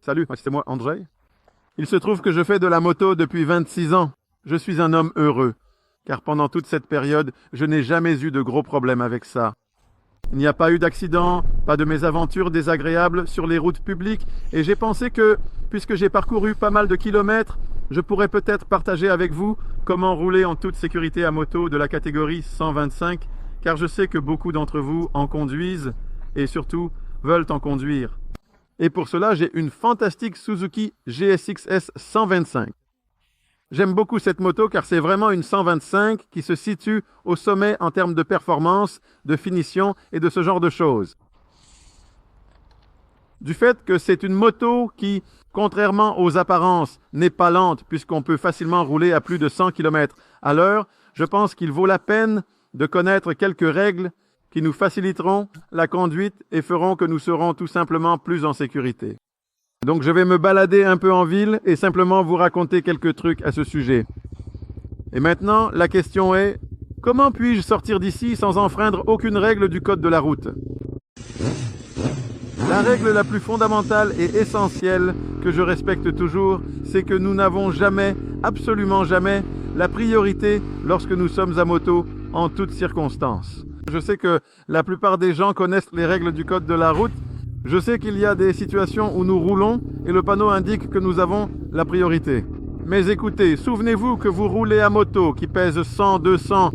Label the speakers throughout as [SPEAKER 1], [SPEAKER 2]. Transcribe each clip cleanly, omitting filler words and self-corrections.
[SPEAKER 1] Salut, c'est moi, André. Il se trouve que je fais de la moto depuis 26 ans. Je suis un homme heureux, car pendant toute cette période, je n'ai jamais eu de gros problèmes avec ça. Il n'y a pas eu d'accident, pas de mésaventures désagréables sur les routes publiques, et j'ai pensé que, puisque j'ai parcouru pas mal de kilomètres, je pourrais peut-être partager avec vous comment rouler en toute sécurité à moto de la catégorie 125, car je sais que beaucoup d'entre vous en conduisent, et surtout veulent en conduire. Et pour cela, j'ai une fantastique Suzuki GSX-S 125. J'aime beaucoup cette moto car c'est vraiment une 125 qui se situe au sommet en termes de performance, de finition et de ce genre de choses. Du fait que c'est une moto qui, contrairement aux apparences, n'est pas lente puisqu'on peut facilement rouler à plus de 100 km à l'heure, je pense qu'il vaut la peine de connaître quelques règles qui nous faciliteront la conduite et feront que nous serons tout simplement plus en sécurité. Donc je vais me balader un peu en ville et simplement vous raconter quelques trucs à ce sujet. Et maintenant, la question est, comment puis-je sortir d'ici sans enfreindre aucune règle du code de la route? La règle la plus fondamentale et essentielle que je respecte toujours, c'est que nous n'avons jamais, absolument jamais, la priorité lorsque nous sommes à moto en toutes circonstances. Je sais que la plupart des gens connaissent les règles du code de la route. Je sais qu'il y a des situations où nous roulons et le panneau indique que nous avons la priorité. Mais écoutez, souvenez-vous que vous roulez à moto qui pèse 100-200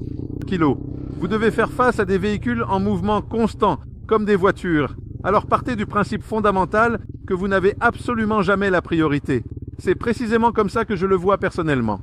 [SPEAKER 1] kg. Vous devez faire face à des véhicules en mouvement constant, comme des voitures. Alors partez du principe fondamental que vous n'avez absolument jamais la priorité. C'est précisément comme ça que je le vois personnellement.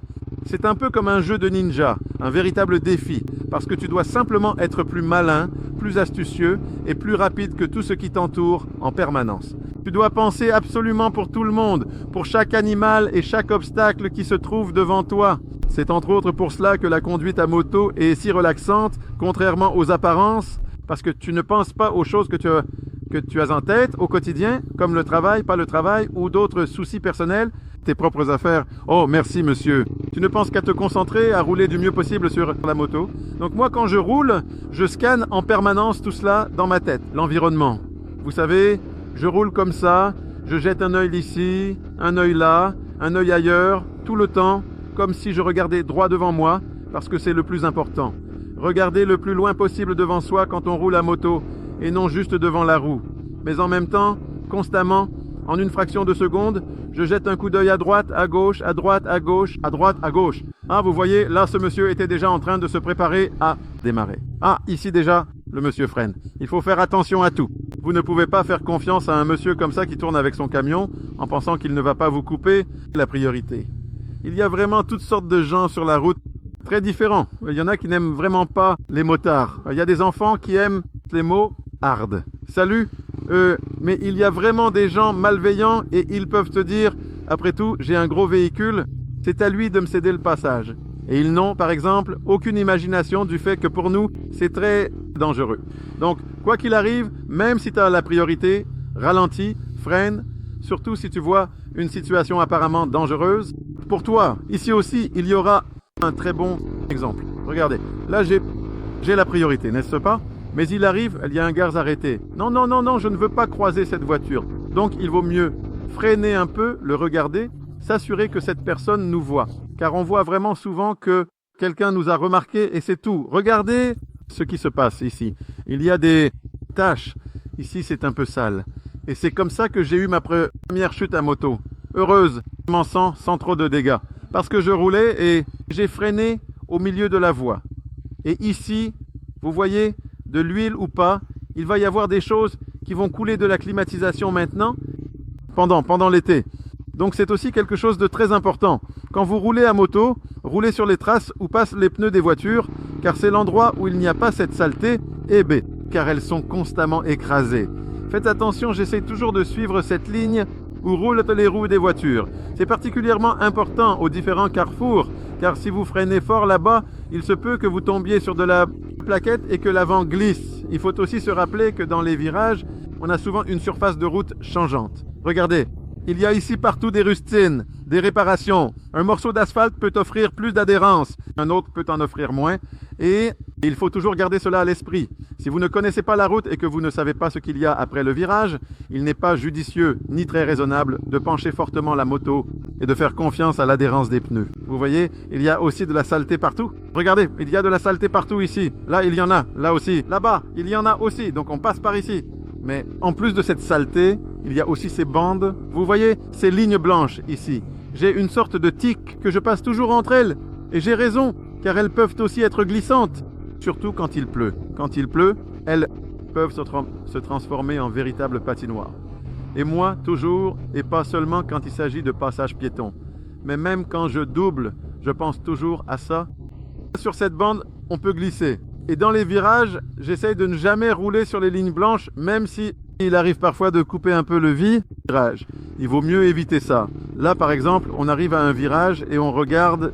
[SPEAKER 1] C'est un peu comme un jeu de ninja, un véritable défi, parce que tu dois simplement être plus malin, plus astucieux et plus rapide que tout ce qui t'entoure en permanence. Tu dois penser absolument pour tout le monde, pour chaque animal et chaque obstacle qui se trouve devant toi. C'est entre autres pour cela que la conduite à moto est si relaxante, contrairement aux apparences, parce que tu ne penses pas aux choses que tu as en tête au quotidien, comme le travail, pas le travail, ou d'autres soucis personnels, tes propres affaires. Oh, merci monsieur. Tu ne penses qu'à te concentrer, à rouler du mieux possible sur la moto. Donc moi, quand je roule, je scanne en permanence tout cela dans ma tête, l'environnement. Vous savez, je roule comme ça, je jette un œil ici, un œil là, un œil ailleurs, tout le temps, comme si je regardais droit devant moi, parce que c'est le plus important. Regardez le plus loin possible devant soi quand on roule à moto, et non juste devant la roue. Mais en même temps, constamment, en une fraction de seconde, je jette un coup d'œil à droite, à gauche, à droite, à gauche, à droite, à gauche. Ah, vous voyez, là, ce monsieur était déjà en train de se préparer à démarrer. Ah, ici déjà, le monsieur freine. Il faut faire attention à tout. Vous ne pouvez pas faire confiance à un monsieur comme ça qui tourne avec son camion en pensant qu'il ne va pas vous couper la priorité. Il y a vraiment toutes sortes de gens sur la route très différents. Il y en a qui n'aiment vraiment pas les motards. Il y a des enfants qui aiment les mots hard. Salut, mais il y a vraiment des gens malveillants et ils peuvent te dire, après tout, j'ai un gros véhicule, c'est à lui de me céder le passage. Et ils n'ont, par exemple, aucune imagination du fait que pour nous, c'est très dangereux. Donc, quoi qu'il arrive, même si tu as la priorité, ralentis, freine, surtout si tu vois une situation apparemment dangereuse. Pour toi, ici aussi, il y aura un très bon exemple. Regardez, là j'ai la priorité, n'est-ce pas? Mais il arrive, il y a un gare arrêté. Non, non, non, non, je ne veux pas croiser cette voiture. Donc il vaut mieux freiner un peu, le regarder, s'assurer que cette personne nous voit. Car on voit vraiment souvent que quelqu'un nous a remarqué et c'est tout. Regardez ce qui se passe ici. Il y a des taches. Ici, c'est un peu sale. Et c'est comme ça que j'ai eu ma première chute à moto. Heureuse, sans trop de dégâts. Parce que je roulais et j'ai freiné au milieu de la voie. Et ici, vous voyez, de l'huile ou pas, il va y avoir des choses qui vont couler de la climatisation maintenant, pendant l'été. Donc c'est aussi quelque chose de très important. Quand vous roulez à moto, roulez sur les traces où passent les pneus des voitures, car c'est l'endroit où il n'y a pas cette saleté, et B, car elles sont constamment écrasées. Faites attention, j'essaie toujours de suivre cette ligne où roulent les roues des voitures. C'est particulièrement important aux différents carrefours, car si vous freinez fort là-bas, il se peut que vous tombiez sur de la plaquette et que l'avant glisse. Il faut aussi se rappeler que dans les virages, on a souvent une surface de route changeante. Regardez, il y a ici partout des rustines, des réparations. Un morceau d'asphalte peut offrir plus d'adhérence, un autre peut en offrir moins. Et il faut toujours garder cela à l'esprit. Si vous ne connaissez pas la route et que vous ne savez pas ce qu'il y a après le virage, il n'est pas judicieux ni très raisonnable de pencher fortement la moto et de faire confiance à l'adhérence des pneus. Vous voyez, il y a aussi de la saleté partout. Regardez, il y a de la saleté partout ici. Là, il y en a. Là aussi. Là-bas, il y en a aussi. Donc on passe par ici. Mais en plus de cette saleté, il y a aussi ces bandes. Vous voyez, ces lignes blanches ici. J'ai une sorte de tic que je passe toujours entre elles. Et j'ai raison, car elles peuvent aussi être glissantes. Surtout quand il pleut. Quand il pleut, elles peuvent se transformer en véritables patinoires. Et moi, toujours, et pas seulement quand il s'agit de passage piéton. Mais même quand je double, je pense toujours à ça. Sur cette bande, on peut glisser. Et dans les virages, j'essaye de ne jamais rouler sur les lignes blanches, même si il arrive parfois de couper un peu le virage. Il vaut mieux éviter ça. Là, par exemple, on arrive à un virage et on regarde.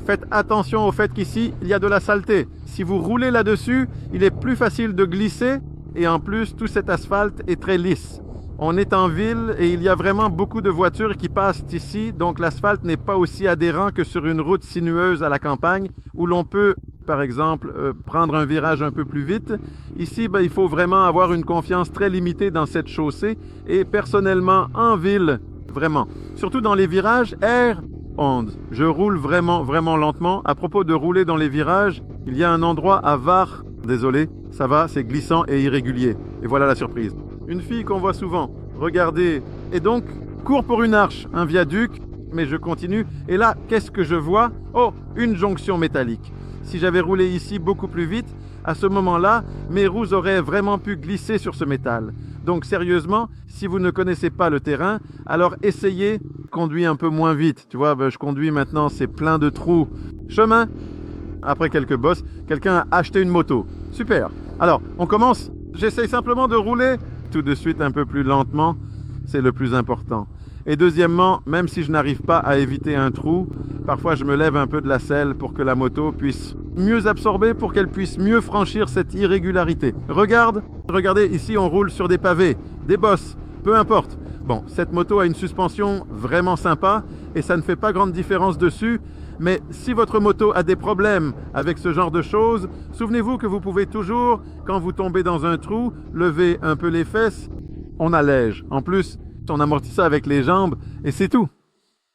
[SPEAKER 1] Faites attention au fait qu'ici, il y a de la saleté. Si vous roulez là-dessus, il est plus facile de glisser et en plus, tout cet asphalte est très lisse. On est en ville et il y a vraiment beaucoup de voitures qui passent ici, donc l'asphalte n'est pas aussi adhérent que sur une route sinueuse à la campagne où l'on peut, par exemple, prendre un virage un peu plus vite. Ici, il faut vraiment avoir une confiance très limitée dans cette chaussée et personnellement, en ville, vraiment, surtout dans les virages, je roule vraiment, vraiment lentement. À propos de rouler dans les virages, il y a un endroit à Var. Désolé, ça va, c'est glissant et irrégulier. Et voilà la surprise. Une fille qu'on voit souvent. Regardez. Et donc, court pour une arche, un viaduc. Mais je continue. Et là, qu'est-ce que je vois? Oh, une jonction métallique. Si j'avais roulé ici beaucoup plus vite, à ce moment-là, mes roues auraient vraiment pu glisser sur ce métal. Donc sérieusement, si vous ne connaissez pas le terrain, alors essayez, conduire un peu moins vite. Tu vois, je conduis maintenant, c'est plein de trous. Chemin. Après quelques bosses, quelqu'un a acheté une moto. Super. Alors, on commence. J'essaye simplement de rouler tout de suite un peu plus lentement. C'est le plus important. Et deuxièmement, même si je n'arrive pas à éviter un trou, parfois je me lève un peu de la selle pour que la moto puisse mieux absorber, pour qu'elle puisse mieux franchir cette irrégularité. Regardez, ici on roule sur des pavés, des bosses, peu importe. Bon, cette moto a une suspension vraiment sympa et ça ne fait pas grande différence dessus, mais si votre moto a des problèmes avec ce genre de choses, souvenez-vous que vous pouvez toujours, quand vous tombez dans un trou, lever un peu les fesses, on allège. En plus, on amortit ça avec les jambes et c'est tout.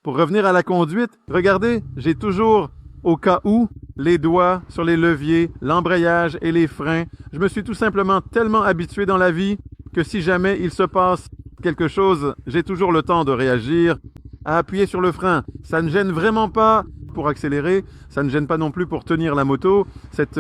[SPEAKER 1] Pour revenir à la conduite, regardez, j'ai toujours, au cas où, les doigts sur les leviers, l'embrayage et les freins. Je me suis tout simplement tellement habitué dans la vie que si jamais il se passe quelque chose, j'ai toujours le temps de réagir, à appuyer sur le frein. Ça ne gêne vraiment pas pour accélérer, ça ne gêne pas non plus pour tenir la moto. Cette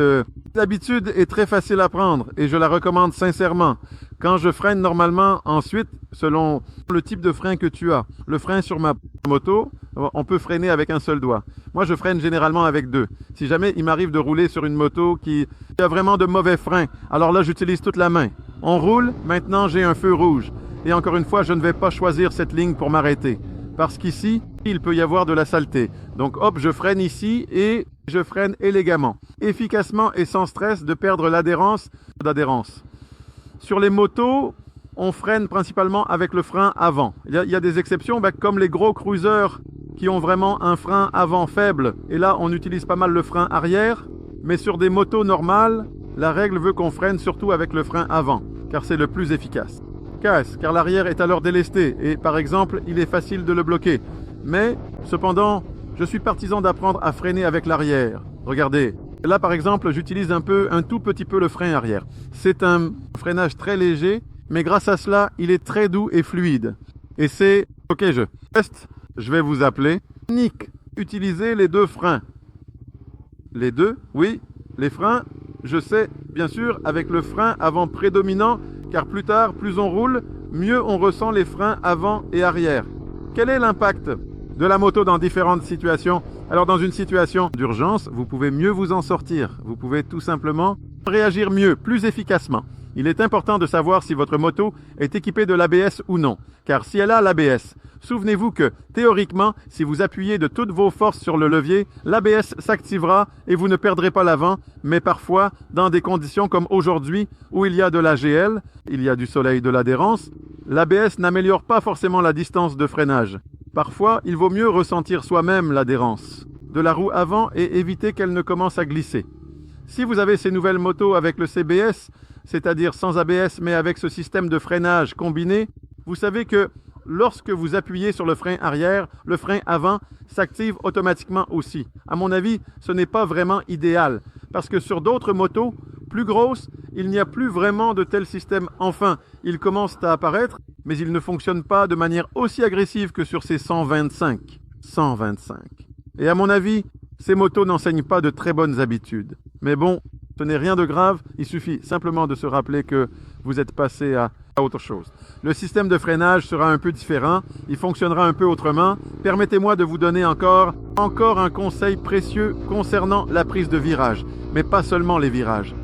[SPEAKER 1] habitude est très facile à prendre et je la recommande sincèrement. Quand je freine normalement, ensuite, selon le type de frein que tu as, le frein sur ma moto, on peut freiner avec un seul doigt. Moi, je freine généralement avec deux. Si jamais il m'arrive de rouler sur une moto qui a vraiment de mauvais freins, alors là, j'utilise toute la main. On roule, maintenant j'ai un feu rouge. Et encore une fois, je ne vais pas choisir cette ligne pour m'arrêter. Parce qu'ici, il peut y avoir de la saleté. Donc hop, je freine ici et je freine élégamment. Efficacement et sans stress de perdre l'adhérence. Sur les motos, on freine principalement avec le frein avant. Il y a des exceptions, comme les gros cruisers qui ont vraiment un frein avant faible. Et là, on utilise pas mal le frein arrière. Mais sur des motos normales, la règle veut qu'on freine surtout avec le frein avant, car c'est le plus efficace. Car l'arrière est alors délesté et par exemple, il est facile de le bloquer. Mais cependant, je suis partisan d'apprendre à freiner avec l'arrière. Regardez, là par exemple, j'utilise un tout petit peu le frein arrière. C'est un freinage très léger, mais grâce à cela, il est très doux et fluide. Et c'est... Ok, je teste, je vais vous appeler. Nick, utilisez les deux freins. Les deux, oui, les freins, je sais, bien sûr, avec le frein avant prédominant, car plus tard, plus on roule, mieux on ressent les freins avant et arrière. Quel est l'impact de la moto dans différentes situations? Alors dans une situation d'urgence, vous pouvez mieux vous en sortir. Vous pouvez tout simplement réagir mieux, plus efficacement. Il est important de savoir si votre moto est équipée de l'ABS ou non. Car si elle a l'ABS, souvenez-vous que, théoriquement, si vous appuyez de toutes vos forces sur le levier, l'ABS s'activera et vous ne perdrez pas l'avant, mais parfois, dans des conditions comme aujourd'hui, où il y a de l'AGL, il y a du soleil de l'adhérence, l'ABS n'améliore pas forcément la distance de freinage. Parfois, il vaut mieux ressentir soi-même l'adhérence de la roue avant et éviter qu'elle ne commence à glisser. Si vous avez ces nouvelles motos avec le CBS, c'est-à-dire sans ABS mais avec ce système de freinage combiné, vous savez que lorsque vous appuyez sur le frein arrière, le frein avant s'active automatiquement aussi. À mon avis, ce n'est pas vraiment idéal parce que sur d'autres motos plus grosses, il n'y a plus vraiment de tel système. Enfin, il commence à apparaître, mais il ne fonctionne pas de manière aussi agressive que sur ces 125. 125. Et à mon avis, ces motos n'enseignent pas de très bonnes habitudes. Mais bon, ce n'est rien de grave, il suffit simplement de se rappeler que vous êtes passé à autre chose. Le système de freinage sera un peu différent, il fonctionnera un peu autrement. Permettez-moi de vous donner encore un conseil précieux concernant la prise de virage, mais pas seulement les virages.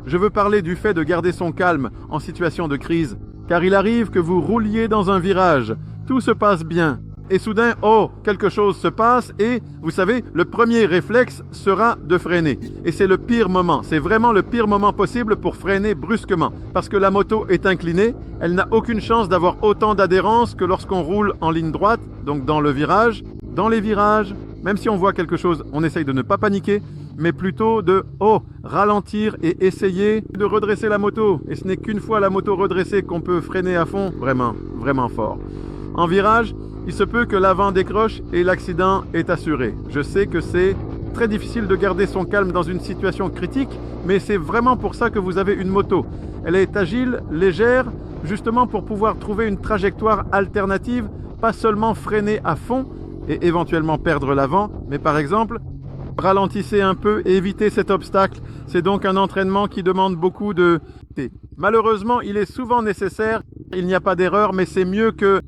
[SPEAKER 1] Je veux parler du fait de garder son calme en situation de crise, car il arrive que vous rouliez dans un virage, tout se passe bien, et soudain, oh, quelque chose se passe et, vous savez, le premier réflexe sera de freiner. Et c'est le pire moment, c'est vraiment le pire moment possible pour freiner brusquement. Parce que la moto est inclinée, elle n'a aucune chance d'avoir autant d'adhérence que lorsqu'on roule en ligne droite, donc dans le virage. Dans les virages, même si on voit quelque chose, on essaye de ne pas paniquer, mais plutôt de, ralentir et essayer de redresser la moto. Et ce n'est qu'une fois la moto redressée qu'on peut freiner à fond, vraiment, vraiment fort. En virage, il se peut que l'avant décroche et l'accident est assuré. Je sais que c'est très difficile de garder son calme dans une situation critique, mais c'est vraiment pour ça que vous avez une moto. Elle est agile, légère, justement pour pouvoir trouver une trajectoire alternative, pas seulement freiner à fond et éventuellement perdre l'avant, mais par exemple, ralentissez un peu et évitez cet obstacle. C'est donc un entraînement qui demande beaucoup de... Malheureusement, il est souvent nécessaire. Il n'y a pas d'erreur, mais c'est mieux que...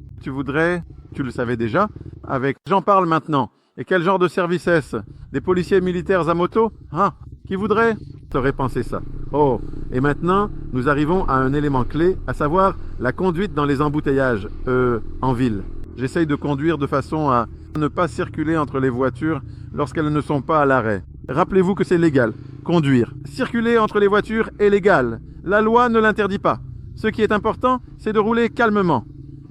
[SPEAKER 1] Tu le savais déjà, avec... J'en parle maintenant. Et quel genre de service est-ce? Des policiers militaires à moto? Ah, qui voudrait? T'aurais pensé ça. Oh, et maintenant, nous arrivons à un élément clé, à savoir la conduite dans les embouteillages, en ville. J'essaye de conduire de façon à ne pas circuler entre les voitures lorsqu'elles ne sont pas à l'arrêt. Rappelez-vous que c'est légal. Conduire. Circuler entre les voitures est légal. La loi ne l'interdit pas. Ce qui est important, c'est de rouler calmement.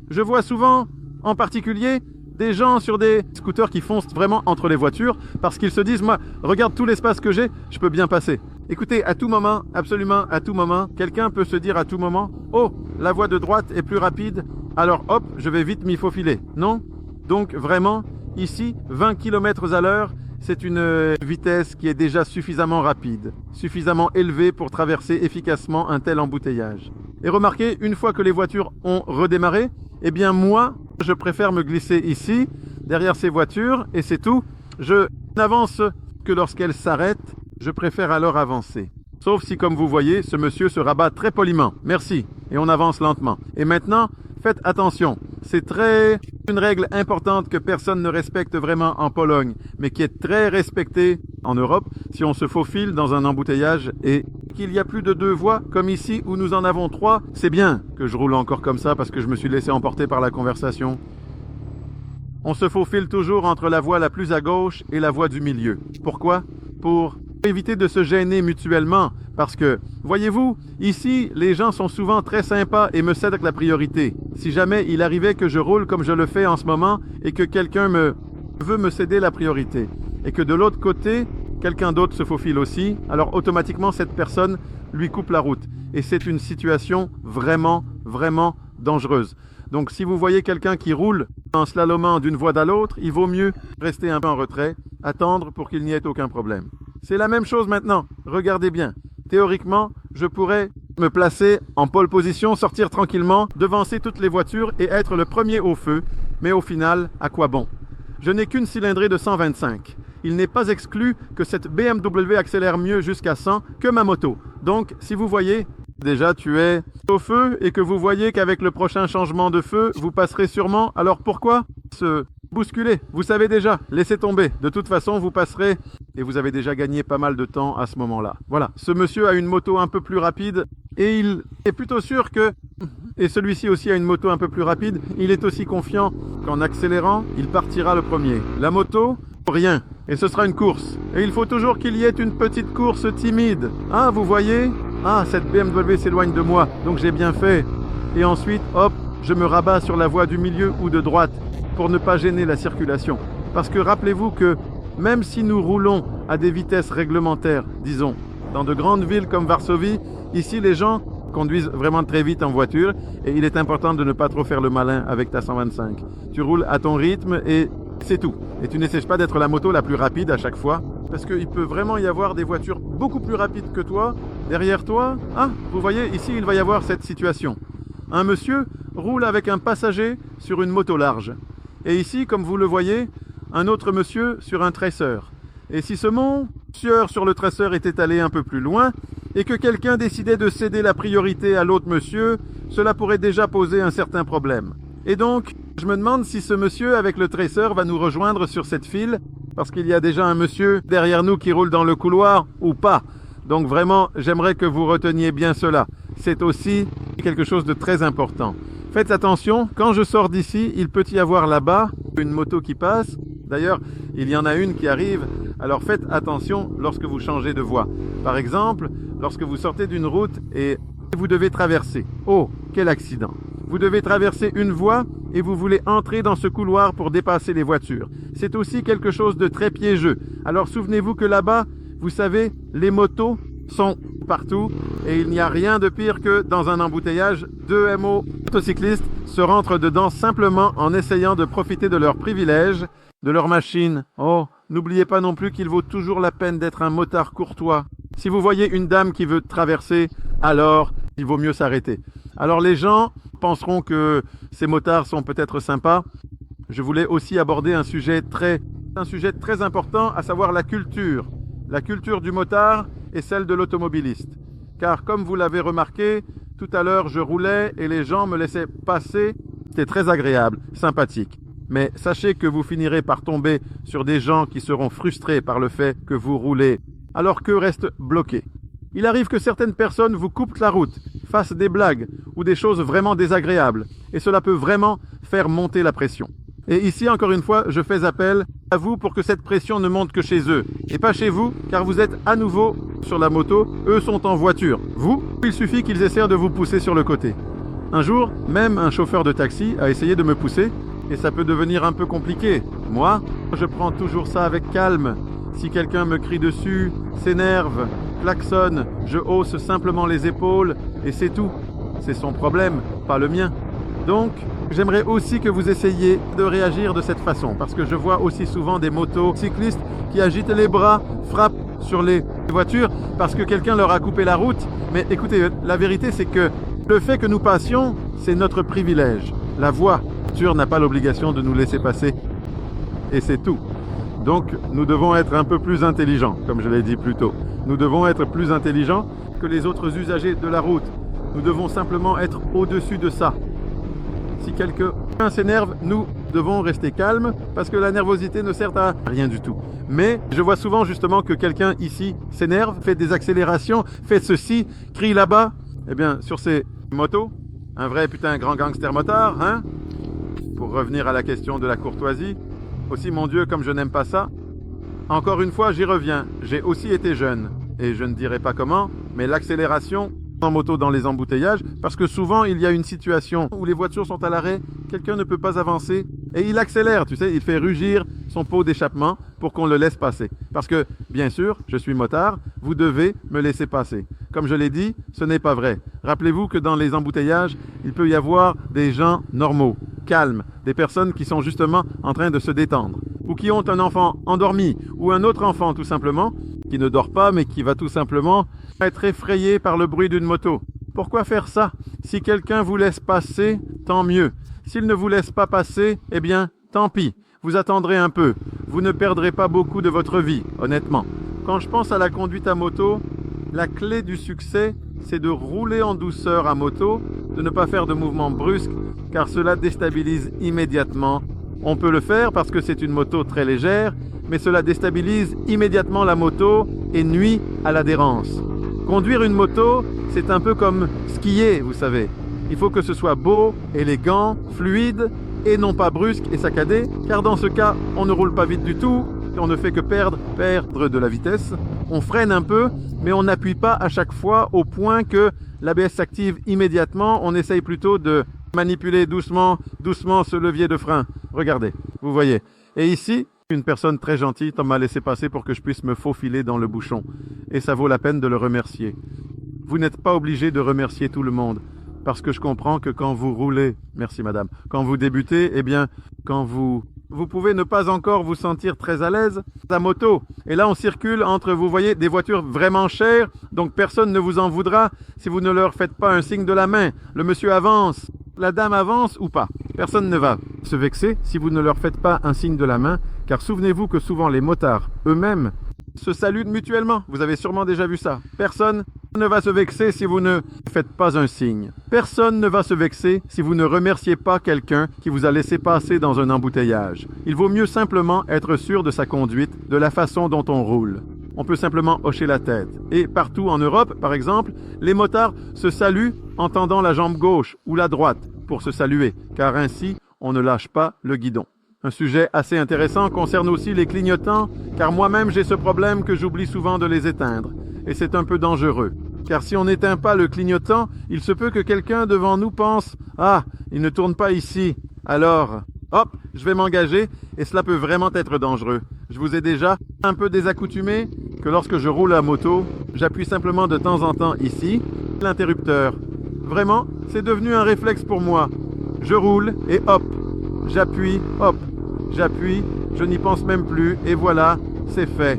[SPEAKER 1] Je vois souvent, en particulier, des gens sur des scooters qui foncent vraiment entre les voitures parce qu'ils se disent, moi, regarde tout l'espace que j'ai, je peux bien passer. Écoutez, à tout moment, absolument à tout moment, quelqu'un peut se dire à tout moment, oh, la voie de droite est plus rapide, alors hop, je vais vite m'y faufiler. Non? Donc vraiment, ici, 20 km à l'heure, c'est une vitesse qui est déjà suffisamment rapide, suffisamment élevée pour traverser efficacement un tel embouteillage. Et remarquez, une fois que les voitures ont redémarré, eh bien moi, je préfère me glisser ici, derrière ces voitures, et c'est tout. Je n'avance que lorsqu'elles s'arrêtent, je préfère alors avancer. Sauf si, comme vous voyez, ce monsieur se rabat très poliment. Merci. Et on avance lentement. Et maintenant, faites attention. C'est une règle importante que personne ne respecte vraiment en Pologne, mais qui est très respectée en Europe si on se faufile dans un embouteillage et qu'il y a plus de 2 voies, comme ici où nous en avons 3. C'est bien que je roule encore comme ça parce que je me suis laissé emporter par la conversation. On se faufile toujours entre la voie la plus à gauche et la voie du milieu. Pourquoi? Pour éviter de se gêner mutuellement. Parce que, voyez-vous, ici, les gens sont souvent très sympas et me cèdent la priorité. Si jamais il arrivait que je roule comme je le fais en ce moment et que quelqu'un veut me céder la priorité et que de l'autre côté, quelqu'un d'autre se faufile aussi, alors automatiquement cette personne lui coupe la route. Et c'est une situation vraiment, vraiment dangereuse. Donc si vous voyez quelqu'un qui roule en slalomant d'une voie à l'autre, il vaut mieux rester un peu en retrait, attendre pour qu'il n'y ait aucun problème. C'est la même chose maintenant, regardez bien. Théoriquement, je pourrais me placer en pole position, sortir tranquillement, devancer toutes les voitures et être le premier au feu. Mais au final, à quoi bon? Je n'ai qu'une cylindrée de 125. Il n'est pas exclu que cette BMW accélère mieux jusqu'à 100 que ma moto. Donc, si vous voyez, déjà tu es au feu et que vous voyez qu'avec le prochain changement de feu, vous passerez sûrement. Alors pourquoi se bousculer? Vous savez déjà, laissez tomber. De toute façon, vous passerez et vous avez déjà gagné pas mal de temps à ce moment-là. Voilà, ce monsieur a une moto un peu plus rapide et il est plutôt sûr que... Et celui-ci aussi a une moto un peu plus rapide. Il est aussi confiant qu'en accélérant, il partira le premier. La moto, rien. Et ce sera une course. Et il faut toujours qu'il y ait une petite course timide. Ah, vous voyez? Ah, cette BMW s'éloigne de moi, donc j'ai bien fait. Et ensuite, hop, je me rabats sur la voie du milieu ou de droite pour ne pas gêner la circulation. Parce que rappelez-vous que même si nous roulons à des vitesses réglementaires, disons Dans de grandes villes comme Varsovie, ici les gens conduisent vraiment très vite en voiture et il est important de ne pas trop faire le malin avec ta 125. Tu roules à ton rythme et c'est tout. Et tu n'essaies pas d'être la moto la plus rapide à chaque fois parce qu'il peut vraiment y avoir des voitures beaucoup plus rapides que toi derrière toi. Ah, vous voyez, ici il va y avoir cette situation. Un monsieur roule avec un passager sur une moto large. Et ici, comme vous le voyez, un autre monsieur sur un traceur. Et si ce monsieur sur le traceur était allé un peu plus loin et que quelqu'un décidait de céder la priorité à l'autre monsieur, cela pourrait déjà poser un certain problème. Et donc, je me demande si ce monsieur avec le traceur va nous rejoindre sur cette file, parce qu'il y a déjà un monsieur derrière nous qui roule dans le couloir ou pas. Donc vraiment, j'aimerais que vous reteniez bien cela. C'est aussi quelque chose de très important. Faites attention, quand je sors d'ici, il peut y avoir là-bas une moto qui passe. D'ailleurs, il y en a une qui arrive. Alors faites attention lorsque vous changez de voie. Par exemple, lorsque vous sortez d'une route et vous devez traverser. Oh, quel accident! Vous devez traverser une voie et vous voulez entrer dans ce couloir pour dépasser les voitures. C'est aussi quelque chose de très piégeux. Alors souvenez-vous que là-bas, vous savez, les motos sont partout et il n'y a rien de pire que dans un embouteillage, deux motocyclistes se rentrent dedans simplement en essayant de profiter de leurs privilèges, de leur machine. Oh, n'oubliez pas non plus qu'il vaut toujours la peine d'être un motard courtois. Si vous voyez une dame qui veut traverser, alors il vaut mieux s'arrêter. Alors les gens penseront que ces motards sont peut-être sympas. Je voulais aussi aborder un sujet très important, à savoir la culture. La culture du motard et celle de l'automobiliste. Car comme vous l'avez remarqué, tout à l'heure je roulais et les gens me laissaient passer. C'était très agréable, sympathique. Mais sachez que vous finirez par tomber sur des gens qui seront frustrés par le fait que vous roulez, alors qu'eux restent bloqués. Il arrive que certaines personnes vous coupent la route, fassent des blagues ou des choses vraiment désagréables. Et cela peut vraiment faire monter la pression. Et ici, encore une fois, je fais appel à vous pour que cette pression ne monte que chez eux et pas chez vous, car vous êtes à nouveau sur la moto, eux sont en voiture. Vous, il suffit qu'ils essaient de vous pousser sur le côté. Un jour, même un chauffeur de taxi a essayé de me pousser et ça peut devenir un peu compliqué. Moi, je prends toujours ça avec calme. Si quelqu'un me crie dessus, s'énerve, klaxonne, je hausse simplement les épaules et c'est tout. C'est son problème, pas le mien. Donc, j'aimerais aussi que vous essayiez de réagir de cette façon, parce que je vois aussi souvent des motocyclistes qui agitent les bras, frappent sur les voitures parce que quelqu'un leur a coupé la route. Mais écoutez, la vérité c'est que le fait que nous passions, c'est notre privilège. La voiture n'a pas l'obligation de nous laisser passer. Et c'est tout. Donc, nous devons être un peu plus intelligents, comme je l'ai dit plus tôt. Nous devons être plus intelligents que les autres usagers de la route. Nous devons simplement être au-dessus de ça. Si quelqu'un s'énerve, nous devons rester calmes parce que la nervosité ne sert à rien du tout. Mais je vois souvent justement que quelqu'un ici s'énerve, fait des accélérations, fait ceci, crie là-bas. Eh bien, sur ces motos, un vrai putain grand gangster motard, hein? Pour revenir à la question de la courtoisie, aussi mon Dieu comme je n'aime pas ça. Encore une fois, j'y reviens, j'ai aussi été jeune, et je ne dirai pas comment, mais l'accélération en moto dans les embouteillages, parce que souvent il y a une situation où les voitures sont à l'arrêt, quelqu'un ne peut pas avancer, et il accélère, tu sais, il fait rugir son pot d'échappement pour qu'on le laisse passer. Parce que, bien sûr, je suis motard, vous devez me laisser passer. Comme je l'ai dit, ce n'est pas vrai. Rappelez-vous que dans les embouteillages, il peut y avoir des gens normaux, calmes, des personnes qui sont justement en train de se détendre, ou qui ont un enfant endormi, ou un autre enfant tout simplement, qui ne dort pas mais qui va tout simplement être effrayé par le bruit d'une moto. Pourquoi faire ça? Si quelqu'un vous laisse passer, tant mieux. S'il ne vous laisse pas passer, eh bien, tant pis. Vous attendrez un peu. Vous ne perdrez pas beaucoup de votre vie, honnêtement. Quand je pense à la conduite à moto, la clé du succès, c'est de rouler en douceur à moto, de ne pas faire de mouvements brusques, car cela déstabilise immédiatement. On peut le faire parce que c'est une moto très légère, mais cela déstabilise immédiatement la moto et nuit à l'adhérence. Conduire une moto, c'est un peu comme skier, vous savez. Il faut que ce soit beau, élégant, fluide, et non pas brusque et saccadé, car dans ce cas, on ne roule pas vite du tout, et on ne fait que perdre de la vitesse. On freine un peu, mais on n'appuie pas à chaque fois au point que l'ABS s'active immédiatement. On essaye plutôt de manipuler doucement ce levier de frein. Regardez, vous voyez. Et ici, une personne très gentille m'a laissé passer pour que je puisse me faufiler dans le bouchon. et ça vaut la peine de le remercier. Vous n'êtes pas obligé de remercier tout le monde, parce que je comprends que quand vous roulez, merci madame, quand vous débutez, eh bien, quand vous pouvez ne pas encore vous sentir très à l'aise à moto. Et là, on circule entre, vous voyez, des voitures vraiment chères, donc personne ne vous en voudra si vous ne leur faites pas un signe de la main. Le monsieur avance, la dame avance ou pas. Personne ne va se vexer si vous ne leur faites pas un signe de la main, car souvenez-vous que souvent les motards eux-mêmes se saluent mutuellement. Vous avez sûrement déjà vu ça. Personne ne va se vexer si vous ne faites pas un signe. Personne ne va se vexer si vous ne remerciez pas quelqu'un qui vous a laissé passer dans un embouteillage. Il vaut mieux simplement être sûr de sa conduite, de la façon dont on roule. On peut simplement hocher la tête. Et partout en Europe, par exemple, les motards se saluent en tendant la jambe gauche ou la droite pour se saluer, car ainsi, on ne lâche pas le guidon. Un sujet assez intéressant concerne aussi les clignotants, car moi-même j'ai ce problème que j'oublie souvent de les éteindre. Et c'est un peu dangereux, car si on n'éteint pas le clignotant, il se peut que quelqu'un devant nous pense « Ah, il ne tourne pas ici, alors, hop, je vais m'engager » et cela peut vraiment être dangereux. Je vous ai déjà un peu désaccoutumé que lorsque je roule à moto, j'appuie simplement de temps en temps ici, l'interrupteur. Vraiment, c'est devenu un réflexe pour moi. Je roule et hop, j'appuie, hop, j'appuie, je n'y pense même plus et voilà, c'est fait.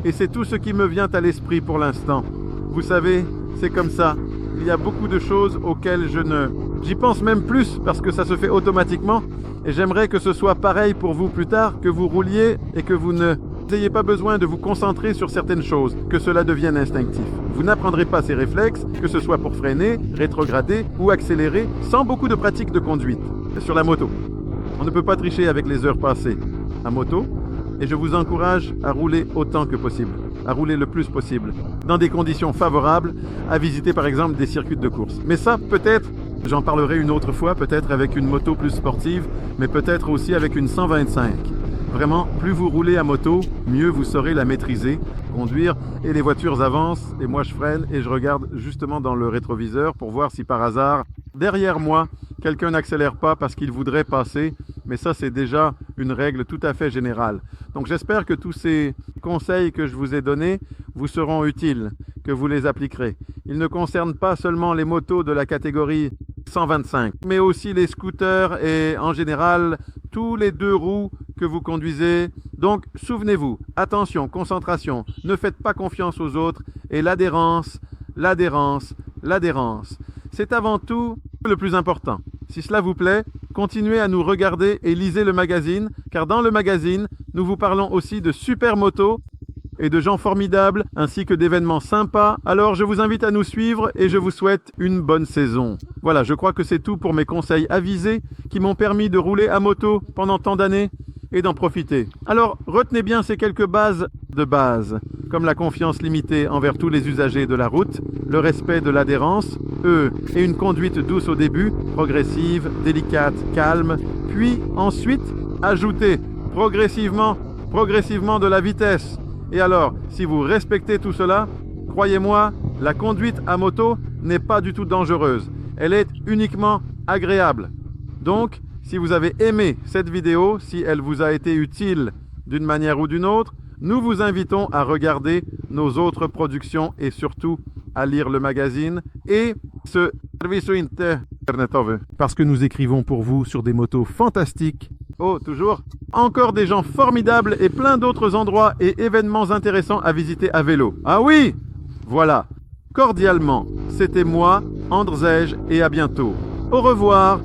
[SPEAKER 1] Et c'est tout ce qui me vient à l'esprit pour l'instant. Vous savez, c'est comme ça. Il y a beaucoup de choses auxquelles j'y pense même plus parce que ça se fait automatiquement et j'aimerais que ce soit pareil pour vous plus tard, que vous rouliez et que vous n'ayez pas besoin de vous concentrer sur certaines choses, que cela devienne instinctif. Vous n'apprendrez pas ces réflexes, que ce soit pour freiner, rétrograder ou accélérer, sans beaucoup de pratique de conduite sur la moto. On ne peut pas tricher avec les heures passées à moto et je vous encourage à rouler autant que possible, à rouler le plus possible, dans des conditions favorables, à visiter par exemple des circuits de course. Mais ça, peut-être, j'en parlerai une autre fois, peut-être avec une moto plus sportive, mais peut-être aussi avec une 125. Vraiment, plus vous roulez à moto, mieux vous saurez la maîtriser, conduire, et les voitures avancent, et moi je freine, et je regarde justement dans le rétroviseur pour voir si par hasard, derrière moi, quelqu'un n'accélère pas parce qu'il voudrait passer, mais ça c'est déjà une règle tout à fait générale. Donc j'espère que tous ces conseils que je vous ai donnés vous seront utiles, que vous les appliquerez. Ils ne concernent pas seulement les motos de la catégorie 125, mais aussi les scooters et en général tous les deux roues que vous conduisez. Donc souvenez-vous, attention, concentration, ne faites pas confiance aux autres et l'adhérence, c'est avant tout le plus important. Si cela vous plaît, continuez à nous regarder et lisez le magazine, car dans le magazine, nous vous parlons aussi de super motos et de gens formidables, ainsi que d'événements sympas. Alors je vous invite à nous suivre et je vous souhaite une bonne saison. Voilà, je crois que c'est tout pour mes conseils avisés qui m'ont permis de rouler à moto pendant tant d'années et d'en profiter. Alors retenez bien ces quelques bases de base, comme la confiance limitée envers tous les usagers de la route, le respect de l'adhérence, et une conduite douce au début, progressive, délicate, calme, puis ensuite ajoutez progressivement de la vitesse. Et alors, si vous respectez tout cela, croyez-moi, la conduite à moto n'est pas du tout dangereuse. Elle est uniquement agréable. Donc, si vous avez aimé cette vidéo, si elle vous a été utile d'une manière ou d'une autre, nous vous invitons à regarder nos autres productions et surtout à lire le magazine et ce service internetowy. Parce que nous écrivons pour vous sur des motos fantastiques. Oh, toujours. Encore des gens formidables et plein d'autres endroits et événements intéressants à visiter à vélo. Ah oui! Voilà. Cordialement, c'était moi, Andrzej, et à bientôt. Au revoir